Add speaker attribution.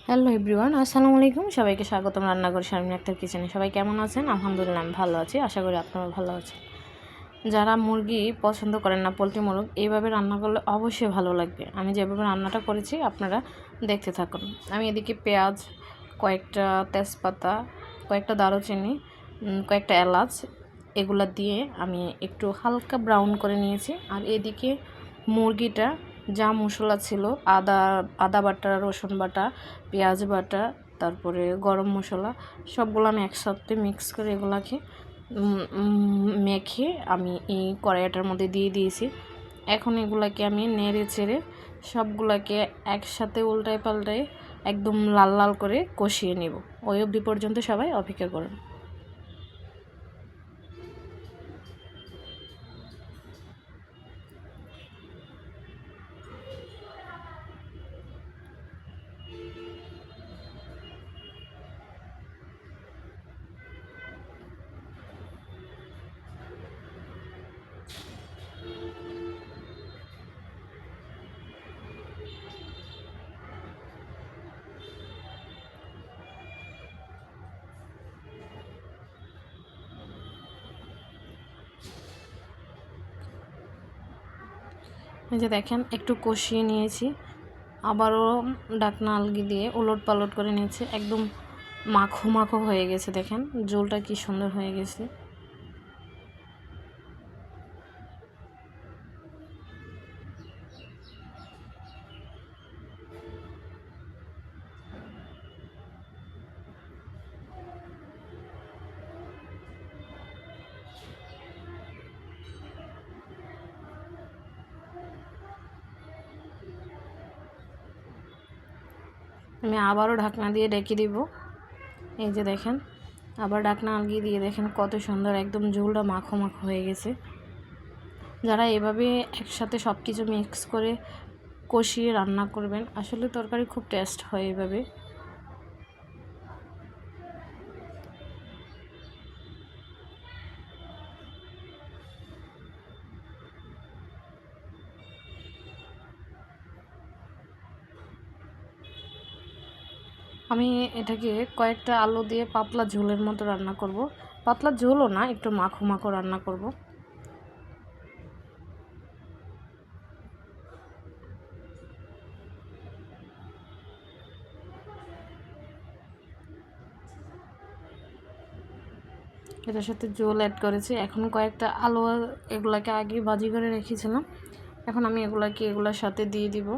Speaker 1: Hello everyone, আসসালামু আলাইকুম। সবাইকে স্বাগতম রান্নাঘর শারমিন আক্তার কিচেনে। সবাই কেমন আছেন? আলহামদুলিল্লাহ আমি ভালো আছি। আশা করি আপনারা ভালো আছেন। যারা মুরগি পছন্দ করেন না, পোলট্রি মোরগ, এইভাবে রান্না করলে অবশ্যই ভালো লাগবে। আমি যেভাবে রান্নাটা করেছি আপনারা দেখতে থাকুন। আমি এদিকে পেঁয়াজ, কয়েকটা তেজপাতা, কয়েকটা দারুচিনি, কয়েকটা এলাচ এগুলা দিয়ে আমি একটু হালকা ব্রাউন করে নিয়েছি। আর এদিকে মুরগিটা যা মশলা ছিল, আদা বাটা, রসুন বাটা, পেঁয়াজ বাটা, তারপরে গরম মশলা, সবগুলো আমি একসাথে মিক্স করে এগুলাকে মেখে আমি এই কড়াইটার মধ্যে দিয়ে দিয়েছি। এখন এগুলাকে আমি নেড়ে চেড়ে সবগুলাকে একসাথে উল্টায় পাল্টায় একদম লাল লাল করে কষিয়ে নেব। ওই অবধি পর্যন্ত সবাই অপেক্ষা করুন। এই যে দেখেন একটু কষিয়ে নিয়েছি, আবারও ডাকনা আলগি দিয়ে উলট পালট করে নিয়েছি। একদম মাখো মাখো হয়ে গেছে, দেখেন ঝোলটা কি সুন্দর হয়ে গেছে। আমি আবারও ঢাকনা দিয়ে ঢেকে দিব। এই যে দেখেন আবার ঢাকনা আলগিয়ে দিয়ে দেখেন কত সুন্দর একদম ঝোলটা মাখো মাখো হয়ে গেছে। যারা এভাবে একসাথে সব কিছু মিক্স করে কষিয়ে রান্না করবেন, আসলে তরকারি খুব টেস্ট হয় এভাবে। আমি এটাকে কয়েকটা আলু দিয়ে পাতলা ঝোলের মতো রান্না করব। পাতলা ঝোলও না, একটু মাখো মাখো রান্না করব। এটার সাথে ঝোল অ্যাড করেছি। এখন কয়েকটা আলু এগুলাকে আগে ভাজি করে রেখেছিলাম, এখন আমি এগুলার সাথে দিয়ে দিব।